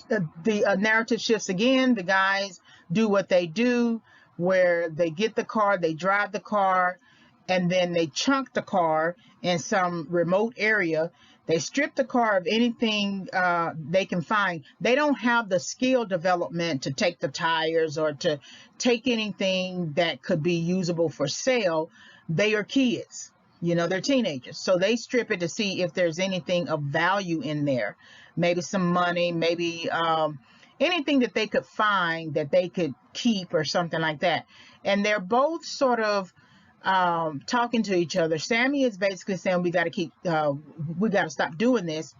the narrative shifts again. The guys do what they do, where they get the car, they drive the car, and then they chunk the car in some remote area. They strip the car of anything they can find. They don't have the skill development to take the tires or to take anything that could be usable for sale. They are kids, they're teenagers. So they strip it to see if there's anything of value in there. Maybe some money, maybe anything that they could find that they could keep or something like that. And they're both sort of talking to each other. Sammy is basically saying we got to stop doing this.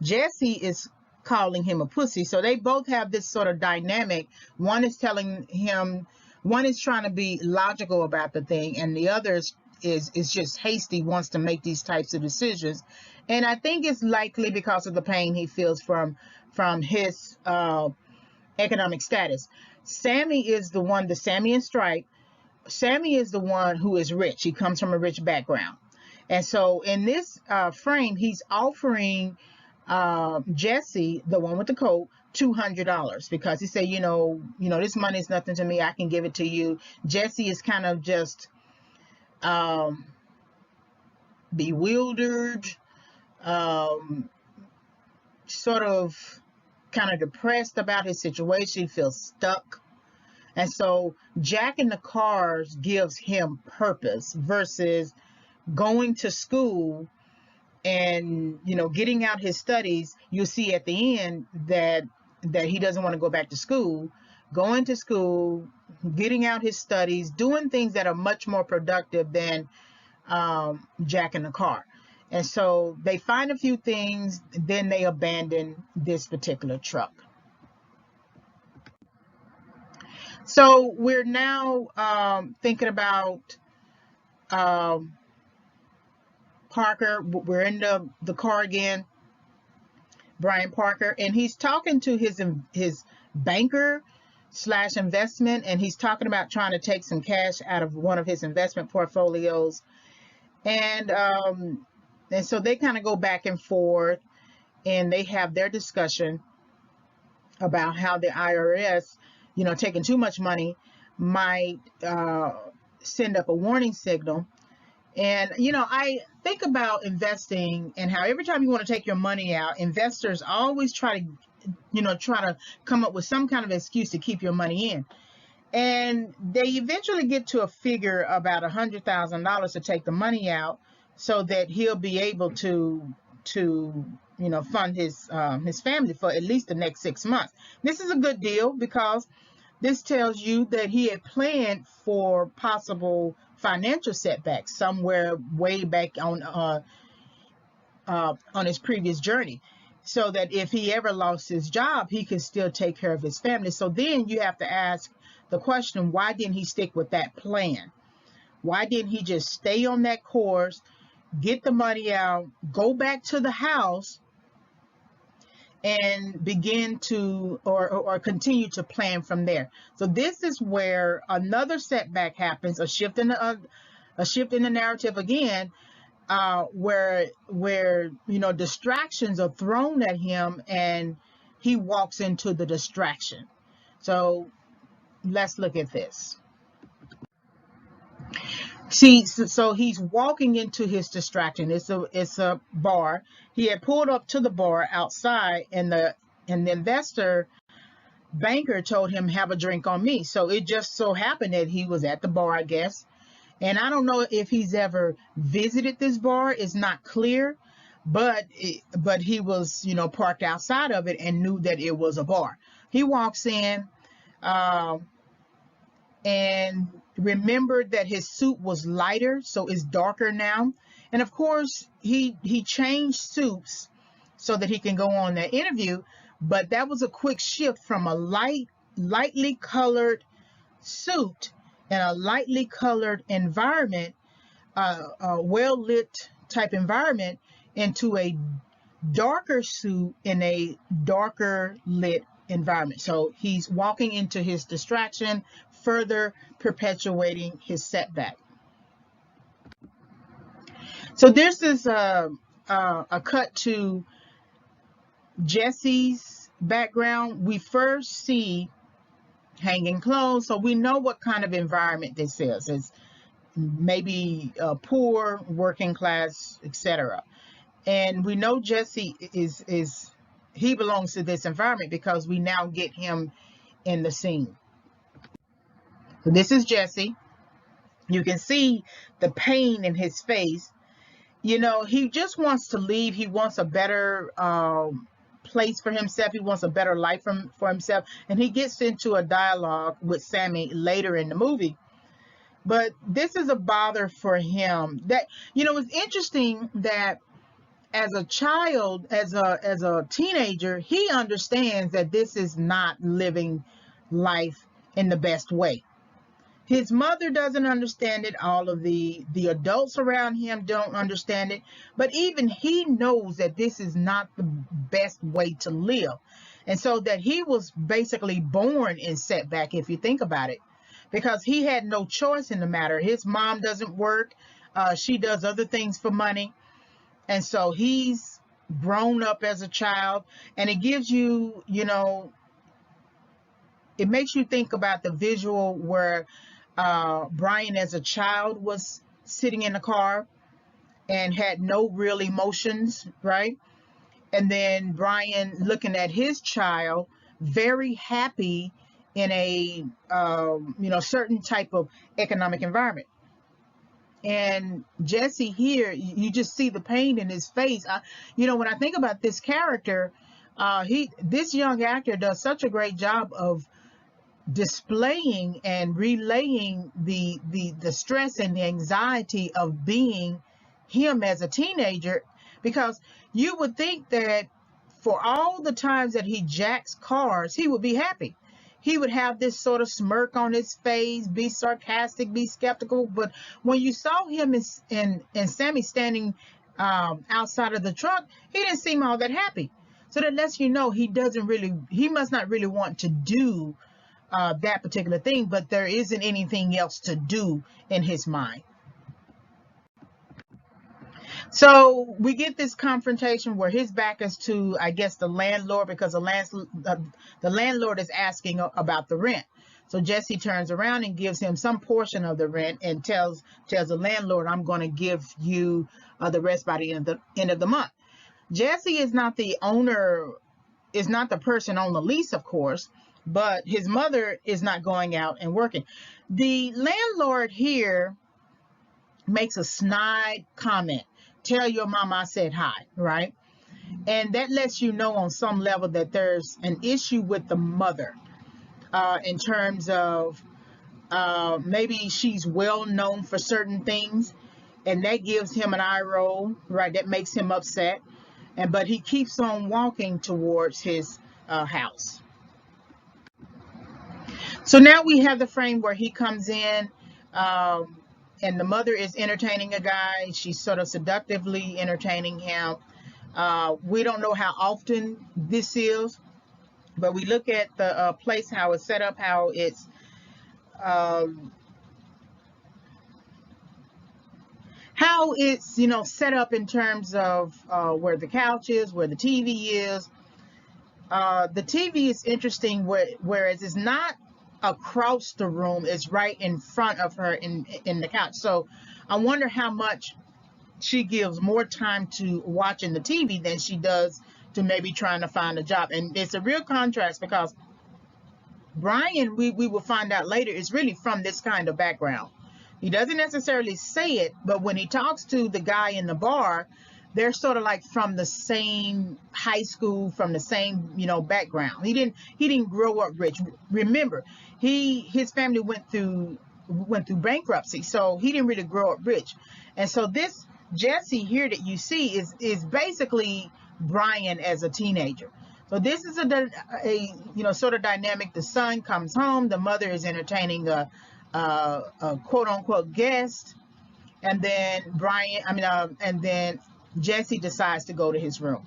Jessie is calling him a pussy. So they both have this sort of dynamic. One is trying to be logical about the thing, and the other is just hasty, wants to make these types of decisions. And I think it's likely because of the pain he feels from his economic status. Sammy is the one, the Sammy and Stripe. Sammy is the one who is rich. He comes from a rich background. And so in this frame, he's offering Jessie, the one with the coat, $200 because he said, this money is nothing to me. I can give it to you. Jessie is kind of just bewildered, sort of kind of depressed about his situation. He feels stuck. And so jacking the cars gives him purpose versus going to school and, getting out his studies. You'll see at the end that he doesn't want to go back to school. Going to school, getting out his studies, doing things that are much more productive than jacking the car. And so they find a few things, then they abandon this particular truck. So we're now thinking about Parker. We're in the car again, Brian Parker, and he's talking to his banker / investment, and he's talking about trying to take some cash out of one of his investment portfolios. And so they kind of go back and forth, and they have their discussion about how the IRS, taking too much money might send up a warning signal. And, I think about investing and how every time you want to take your money out, investors always try to come up with some kind of excuse to keep your money in. And they eventually get to a figure about $100,000 to take the money out so that he'll be able to fund his family for at least the next 6 months. This is a good deal because this tells you that he had planned for possible financial setbacks somewhere way back on his previous journey, so that if he ever lost his job, he could still take care of his family. So then you have to ask the question, why didn't he stick with that plan? Why didn't he just stay on that course, get the money out, go back to the house, and begin to or continue to plan from there? So this is where another setback happens, a shift in the narrative again, where distractions are thrown at him and he walks into the distraction. So let's look at this. See, so he's walking into his distraction. It's a bar. He had pulled up to the bar outside, and the investor banker told him, have a drink on me. So it just so happened that he was at the bar, I guess. And I don't know if he's ever visited this bar. It's not clear, but he was, parked outside of it and knew that it was a bar. He walks in, and remembered that his suit was lighter, so it's darker now. And of course, he changed suits so that he can go on that interview. But that was a quick shift from a lightly colored suit and a lightly colored environment, a well-lit type environment, into a darker suit in a darker lit environment. So he's walking into his distraction, further perpetuating his setback. So this is a cut to Jessie's background, we first see hanging clothes, so we know what kind of environment this is. It's maybe poor, working class, etc. And we know Jesse is he belongs to this environment because we now get him in the scene. So this is Jesse. You can see the pain in his face. You know, he just wants to leave. He wants a better place for himself. He wants a better life for himself. And he gets into a dialogue with Sammy later in the movie. But this is a bother for him. That, you know, it's interesting that as a child, as a teenager, he understands that this is not living life in the best way. His mother doesn't understand it. All of the adults around him don't understand it. But even he knows that this is not the best way to live. And so that he was basically born in Setback, if you think about it, because he had no choice in the matter. His mom doesn't work. She does other things for money. And so he's grown up as a child. And it gives you, you know, it makes you think about the visual where Brian as a child was sitting in the car and had no real emotions, right? And then Brian looking at his child, very happy in a you know, certain type of economic environment. And Jesse here, you just see the pain in his face. You know, when I think about this character, this young actor does such a great job of displaying and relaying the stress and the anxiety of being him as a teenager, because you would think that for all the times that he jacks cars, he would be happy. He would have this sort of smirk on his face, be sarcastic, be skeptical. But when you saw him and Sammy standing outside of the truck, he didn't seem all that happy. So that lets you know he must not really want to do that particular thing, but there isn't anything else to do in his mind. So we get this confrontation where his back is to, I guess, the landlord, because the landlord is asking about the rent. So Jesse turns around and gives him some portion of the rent and tells the landlord, I'm going to give you the rest by the end of the month. Jesse is not the owner, is not the person on the lease, of course, but his mother is not going out and working. The landlord here makes a snide comment. Tell your mama I said hi, right? And that lets you know on some level that there's an issue with the mother in terms of maybe she's well known for certain things, and that gives him an eye roll, right? That makes him upset. But he keeps on walking towards his house. So now we have the frame where he comes in, and the mother is entertaining a guy. She's sort of seductively entertaining him. We don't know how often this is, but we look at the place, how it's set up, how it's you know, set up in terms of where the couch is, where the TV is. The TV is interesting, whereas it's not across the room, it's right in front of her in the couch. So I wonder how much she gives more time to watching the TV than she does to maybe trying to find a job. And it's a real contrast, because Brian, we will find out later, is really from this kind of background. He doesn't necessarily say it, but when he talks to the guy in the bar, they're sort of like from the same high school, from the same, you know, background. He didn't grow up rich. Remember, his family went through bankruptcy, so he didn't really grow up rich. And so this Jesse here that you see is basically Brian as a teenager. So this is a you know, sort of dynamic. The son comes home, the mother is entertaining a quote unquote guest, and then and then Jesse decides to go to his room.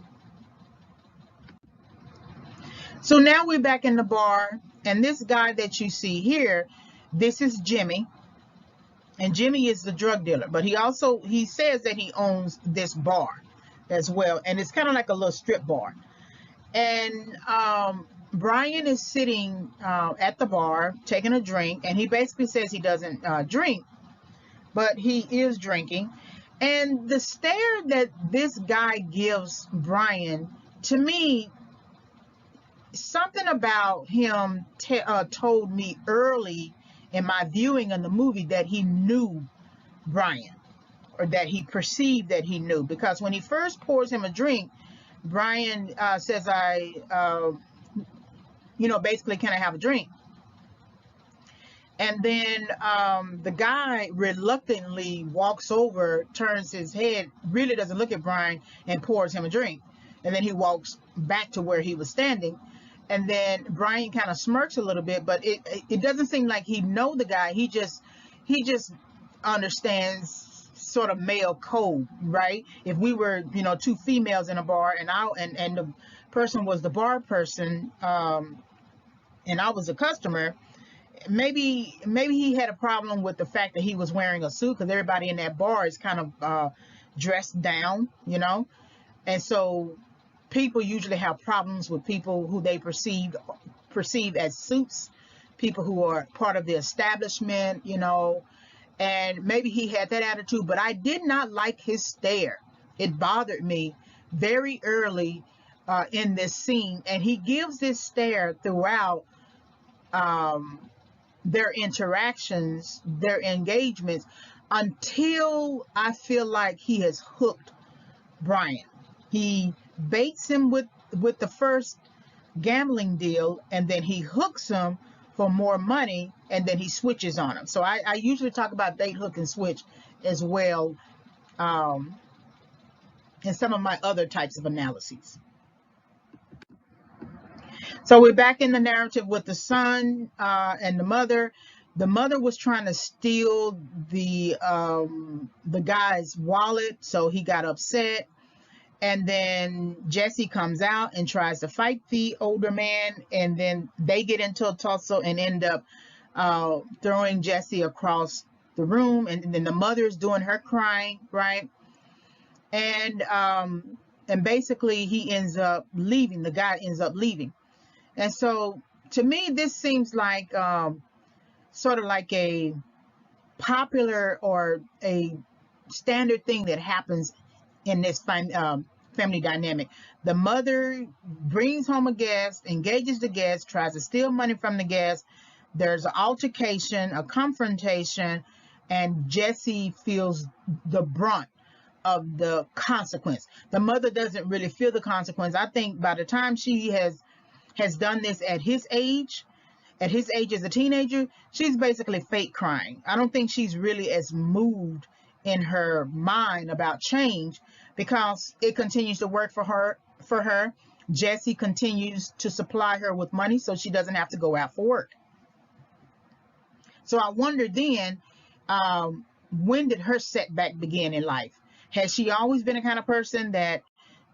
So now we're back in the bar, and this guy that you see here, this is Jimmy, and Jimmy is the drug dealer, but he says that he owns this bar as well, and it's kind of like a little strip bar. And Brian is sitting at the bar taking a drink, and he basically says he doesn't drink, but he is drinking. And the stare that this guy gives Brian, to me, something about him told me early in my viewing of the movie that he knew Brian, or that he perceived that he knew, because when he first pours him a drink, Brian says, basically, can I have a drink? And then the guy reluctantly walks over, turns his head, really doesn't look at Brian, and pours him a drink. And then he walks back to where he was standing. And then Brian kind of smirks a little bit, but it doesn't seem like he know the guy. He just understands sort of male code, right? If we were, two females in a bar, and the person was the bar person, and I was a customer, maybe he had a problem with the fact that he was wearing a suit, because everybody in that bar is kind of dressed down, and so people usually have problems with people who they perceive as suits, people who are part of the establishment, and maybe he had that attitude. But I did not like his stare. It bothered me very early in this scene, and he gives this stare throughout their interactions, their engagements, until I feel like he has hooked Brian. He baits him with the first gambling deal, and then he hooks him for more money, and then he switches on him. So I usually talk about bait, hook, and switch as well in some of my other types of analyses. So we're back in the narrative with the son and the mother. The mother was trying to steal the guy's wallet, so he got upset. And then Jessie comes out and tries to fight the older man, and then they get into a tussle and end up throwing Jessie across the room. And then the mother's doing her crying, right? And basically he ends up leaving. The guy ends up leaving. And so to me, this seems like sort of like a popular or a standard thing that happens in this family dynamic. The mother brings home a guest, engages the guest, tries to steal money from the guest. There's an altercation, a confrontation, and Jessie feels the brunt of the consequence. The mother doesn't really feel the consequence. I think by the time she has done this at his age as a teenager, she's basically fake crying. I don't think she's really as moved in her mind about change, because it continues to work for her. Jessie continues to supply her with money so she doesn't have to go out for work. So I wonder then, when did her setback begin in life? Has she always been a kind of person that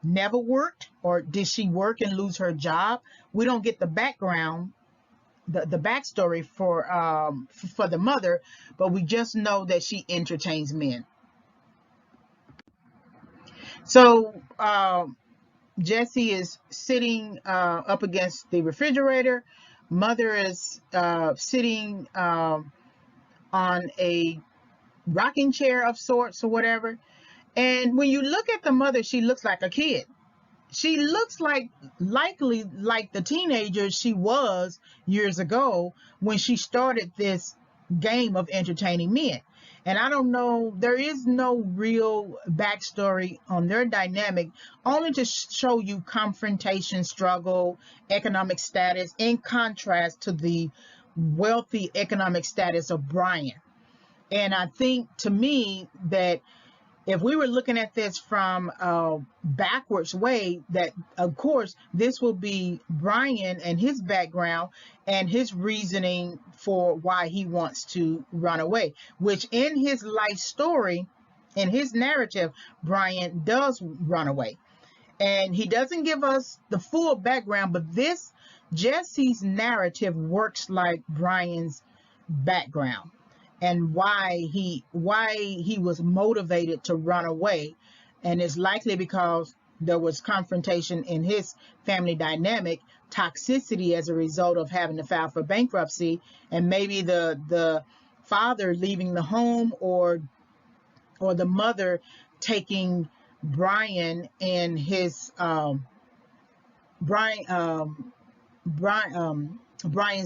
never worked, or did she work and lose her job? We don't get the background, the backstory for the mother, but we just know that she entertains men. So Jessie is sitting up against the refrigerator. Mother is sitting on a rocking chair of sorts or whatever. And when you look at the mother, she looks like a kid. She looks likely like the teenager she was years ago when she started this game of entertaining men. And I don't know, there is no real backstory on their dynamic, only to show you confrontation, struggle, economic status, in contrast to the wealthy economic status of Brian. And I think, to me, that if we were looking at this from a backwards way, that of course this will be Brian and his background and his reasoning for why he wants to run away, which in his life story, in his narrative, Brian does run away. And he doesn't give us the full background, but this Jessie's narrative works like Brian's background, and why he was motivated to run away. And it's likely because there was confrontation in his family dynamic, toxicity as a result of having to file for bankruptcy, and maybe the father leaving the home, or the mother taking Brian and his Brian's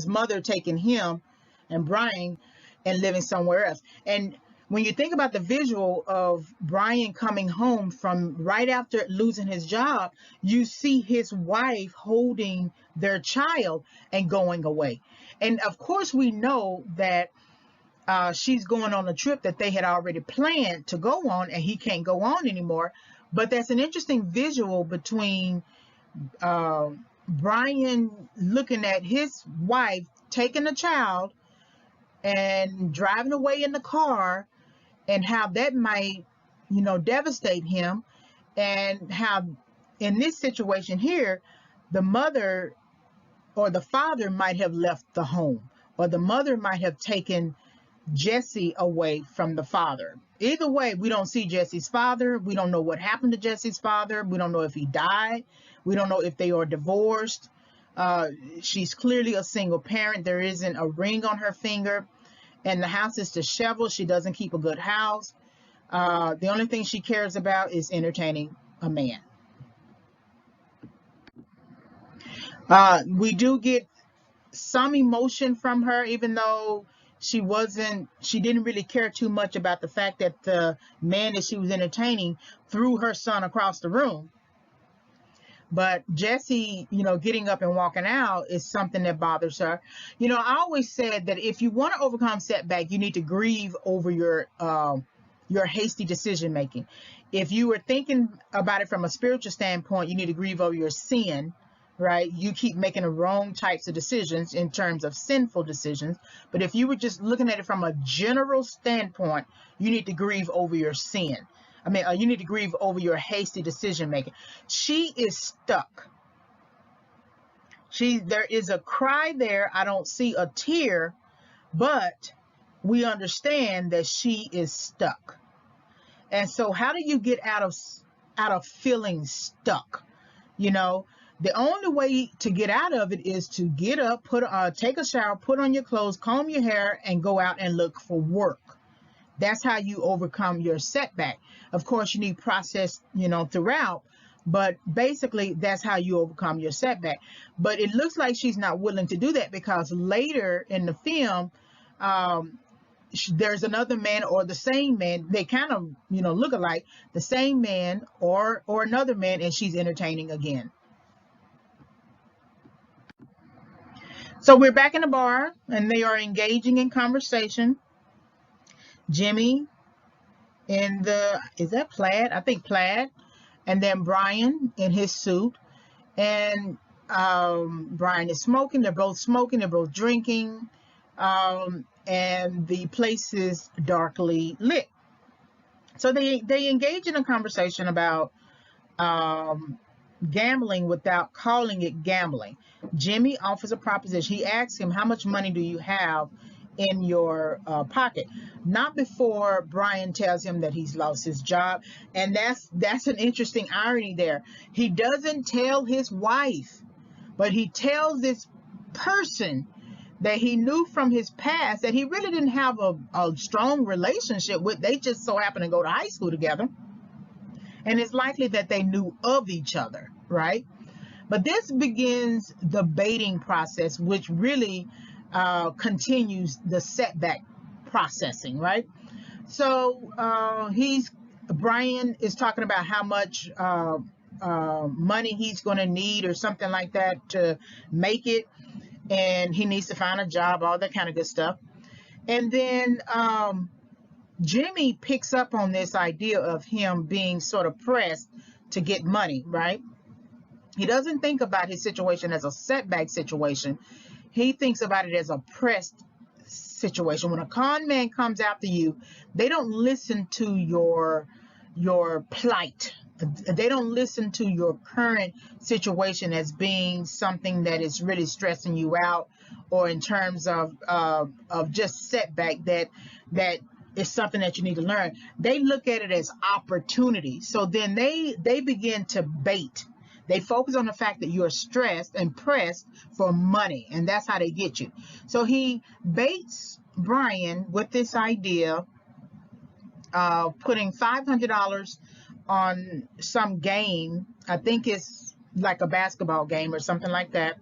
mother taking him and Brian and living somewhere else. And when you think about the visual of Brian coming home from right after losing his job, you see his wife holding their child and going away. And of course, we know that she's going on a trip that they had already planned to go on, and he can't go on anymore. But that's an interesting visual between Brian looking at his wife taking a child and driving away in the car, and how that might, devastate him, and how in this situation here, the mother or the father might have left the home, or the mother might have taken Jessie away from the father. Either way, we don't see Jessie's father. We don't know what happened to Jessie's father. We don't know if he died. We don't know if they are divorced. She's clearly a single parent. There isn't a ring on her finger, and the house is disheveled. She doesn't keep a good house. The only thing she cares about is entertaining a man. We do get some emotion from her, even though she didn't really care too much about the fact that the man that she was entertaining threw her son across the room. But Jessie, getting up and walking out is something that bothers her. I always said that if you want to overcome setback, you need to grieve over your hasty decision making. If you were thinking about it from a spiritual standpoint, you need to grieve over your sin, right? You keep making the wrong types of decisions in terms of sinful decisions. But if you were just looking at it from a general standpoint, you need to grieve over your sin. You need to grieve over your hasty decision making. She is stuck. There is a cry there. I don't see a tear, but we understand that she is stuck. And so how do you get out of feeling stuck? The only way to get out of it is to get up, take a shower, put on your clothes, comb your hair, and go out and look for work. That's how you overcome your setback. Of course, you need process, throughout, but basically that's how you overcome your setback. But it looks like she's not willing to do that, because later in the film, there's another man, or the same man. They kind of, look alike. The same man or another man, and she's entertaining again. So we're back in the bar, and they are engaging in conversation. Jimmy is that plaid? I think plaid. And then Brian in his suit. And Brian is smoking. They're both smoking. They're both drinking. And the place is darkly lit. So they engage in a conversation about gambling without calling it gambling. Jimmy offers a proposition. He asks him, how much money do you have in your pocket? Not before Brian tells him that he's lost his job. And that's an interesting irony there. He doesn't tell his wife, but he tells this person that he knew from his past that he really didn't have a strong relationship with. They just so happened to go to high school together. And it's likely that they knew of each other, right? But this begins the baiting process, which really continues the setback processing, right? So Brian is talking about how much money he's going to need or something like that to make it. And he needs to find a job, all that kind of good stuff. And then Jimmy picks up on this idea of him being sort of pressed to get money, right? He doesn't think about his situation as a setback situation. He thinks about it as a pressed situation. When a con man comes after you, they don't listen to your plight. They don't listen to your current situation as being something that is really stressing you out, or in terms of just setback that is something that you need to learn. They look at it as opportunity. So then they begin to bait. They focus on the fact that you're stressed and pressed for money, and that's how they get you. So he baits Brian with this idea of putting $500 on some game. I think it's like a basketball game or something like that.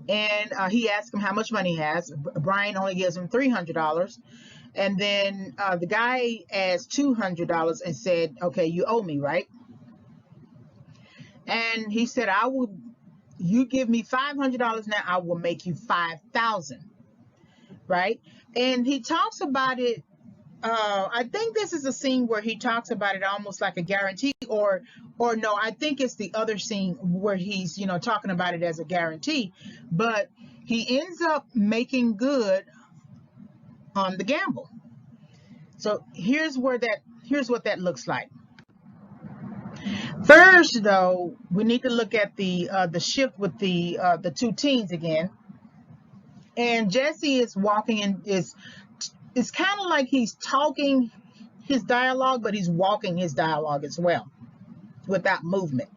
And he asks him how much money he has. Brian only gives him $300. And then the guy adds $200 and said, okay, you owe me, right? And he said, you give me $500 now, I will make you 5,000, right? And he talks about it. I think this is a scene where he talks about it almost like a guarantee, or no, I think it's the other scene where he's, talking about it as a guarantee, but he ends up making good on the gamble. So here's what that looks like. First, though, we need to look at the shift with the two teens again. And Jessie is walking in. It's kind of like he's talking his dialogue, but he's walking his dialogue as well, without movement,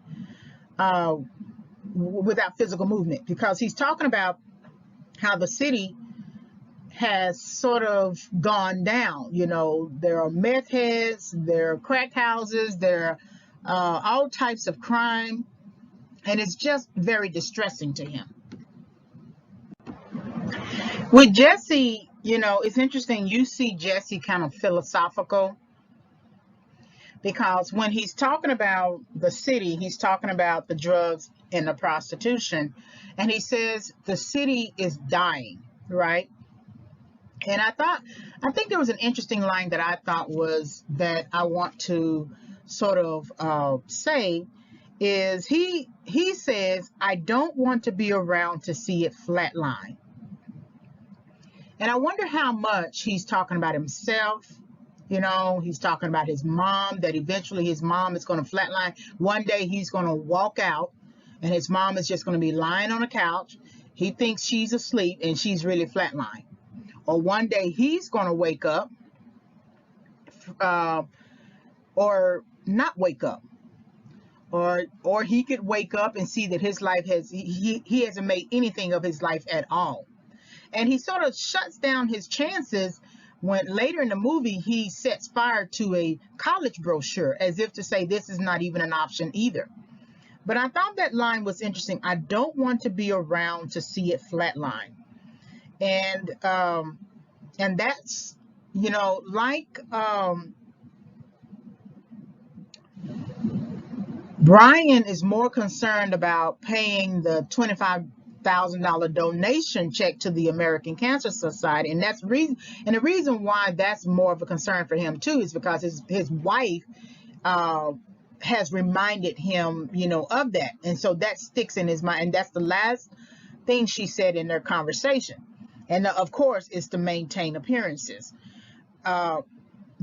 without physical movement, because he's talking about how the city has sort of gone down. There are meth heads, there are crack houses, there are all types of crime, and it's just very distressing to him. With Jessie, it's interesting. You see Jessie kind of philosophical, because when he's talking about the city, he's talking about the drugs and the prostitution, and he says the city is dying, right? And I think there was an interesting line that I thought was that I want to sort of say is he says, I don't want to be around to see it flatline. And I wonder how much he's talking about himself. He's talking about his mom, that eventually his mom is going to flatline. One day he's going to walk out and his mom is just going to be lying on a couch. He thinks she's asleep and she's really flatline. Or one day he's going to wake up or not wake up. Or he could wake up and see that his life he hasn't made anything of his life at all. And he sort of shuts down his chances when later in the movie he sets fire to a college brochure, as if to say this is not even an option either. But I thought that line was interesting. I don't want to be around to see it flatline. And that's, like Brian is more concerned about paying the $25,000 donation check to the American Cancer Society, and the reason why that's more of a concern for him too is because his wife has reminded him, of that, and so that sticks in his mind, and that's the last thing she said in their conversation. And of course, it's to maintain appearances.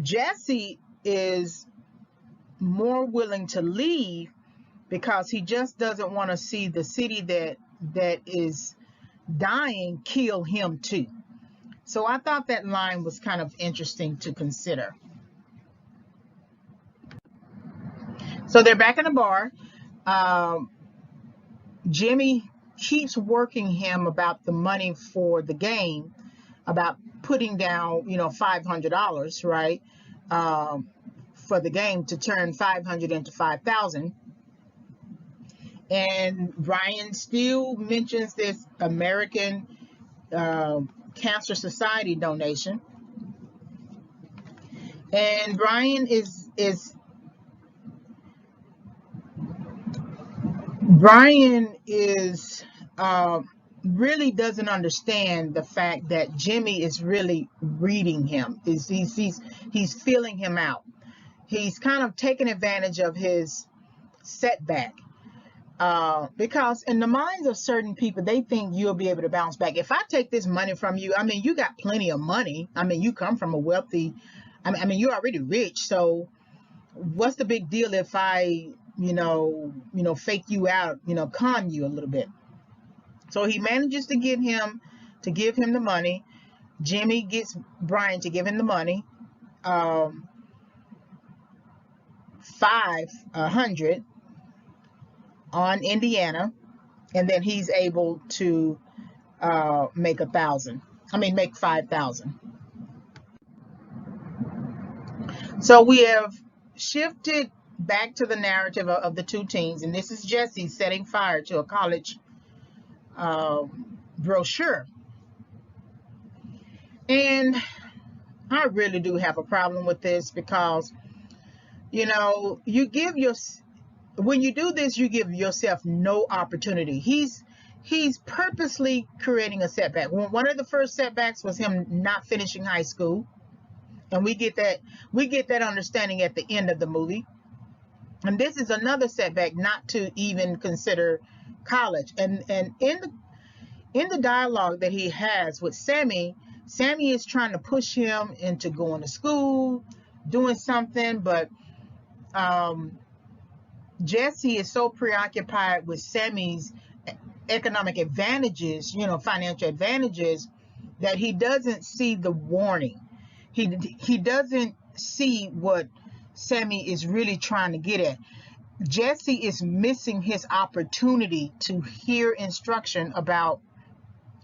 Jessie is more willing to leave because he just doesn't want to see the city that is dying kill him too. So I thought that line was kind of interesting to consider. So they're back in the bar. Jimmy keeps working him about the money for the game, about putting down, $500, right, for the game to turn 500 into 5,000. And Brian still mentions this American Cancer Society donation. And Brian really doesn't understand the fact that Jimmy is really reading him. He's feeling him out. He's kind of taking advantage of his setback. Because in the minds of certain people, they think you'll be able to bounce back. If I take this money from you, you got plenty of money. You come from a wealthy, you're already rich. So what's the big deal if I, fake you out, con you a little bit? So he manages to give him the money. Jimmy gets Brian to give him the money, 500 on Indiana, and then he's able to make 1,000. I mean, make 5,000. So we have shifted back to the narrative of the two teens, and this is Jessie setting fire to a college brochure. And I really do have a problem with this because, you know, when you do this, you give yourself no opportunity. He's purposely creating a setback. One of the first setbacks was him not finishing high school, and we get that understanding at the end of the movie. And this is another setback, not to even consider college. And in the dialogue that he has with Sammy is trying to push him into going to school, doing something, but Jessie is so preoccupied with Sammy's economic advantages, financial advantages, that he doesn't see the warning. He doesn't see what Sammy is really trying to get at. Jessie is missing his opportunity to hear instruction about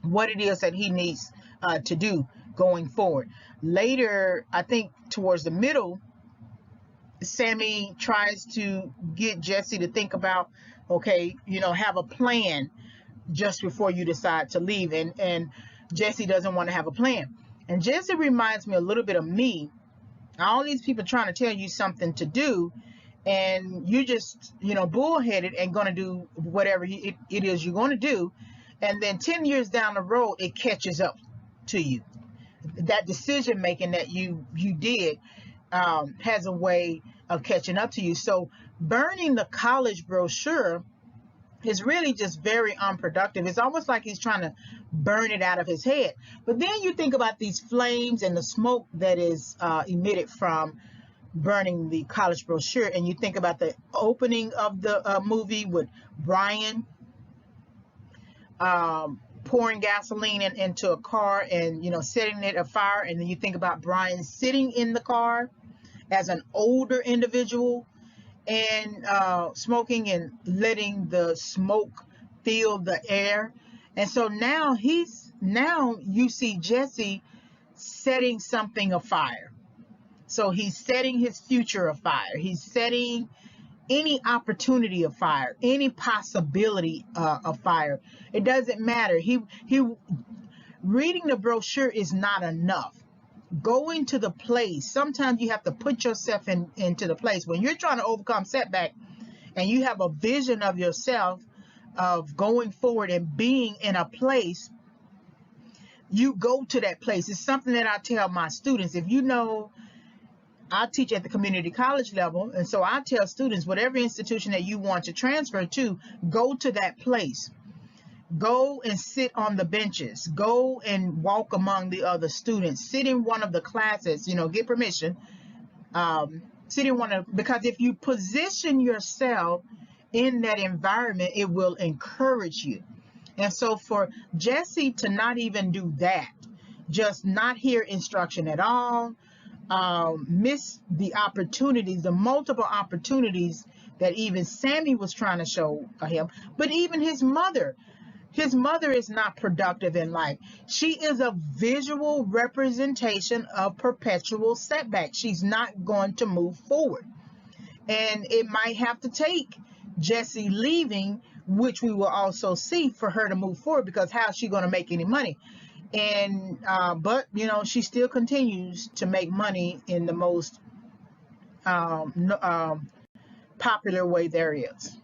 what it is that he needs to do going forward. Later, I think towards the middle, Sammy tries to get Jessie to think about, okay, have a plan just before you decide to leave. And Jessie doesn't want to have a plan. And Jessie reminds me a little bit of me. All these people trying to tell you something to do, and you just, bullheaded and going to do whatever it is you're going to do. And then 10 years down the road, it catches up to you. That decision making that you did has a way of catching up to you. So burning the college brochure is really just very unproductive. It's almost like he's trying to burn it out of his head. But then you think about these flames and the smoke that is emitted from burning the college brochure, and you think about the opening of the movie with Brian pouring gasoline into a car and setting it afire, and then you think about Brian sitting in the car as an older individual and smoking and letting the smoke fill the air. And so now you see Jessie setting something afire. So he's setting his future afire. He's setting any opportunity of fire, any possibility of fire. It doesn't matter. He reading the brochure is not enough. Going to the place. Sometimes you have to put yourself into the place. When you're trying to overcome setback and you have a vision of yourself of going forward and being in a place, you go to that place. It's something that I tell my students. If I teach at the community college level, and so I tell students, whatever institution that you want to transfer to, go to that place. Go and sit on the benches. Go and walk among the other students. Sit in one of the classes, get permission. Sit in because if you position yourself in that environment, it will encourage you. And so for Jessie to not even do that, just not hear instruction at all, miss the opportunities, the multiple opportunities that even Sammy was trying to show him, but even his mother is not productive in life. She is a visual representation of perpetual setback. She's not going to move forward. And it might have to take Jessie leaving, which we will also see, for her to move forward, because how is she going to make any money? And but she still continues to make money in the most popular way there is.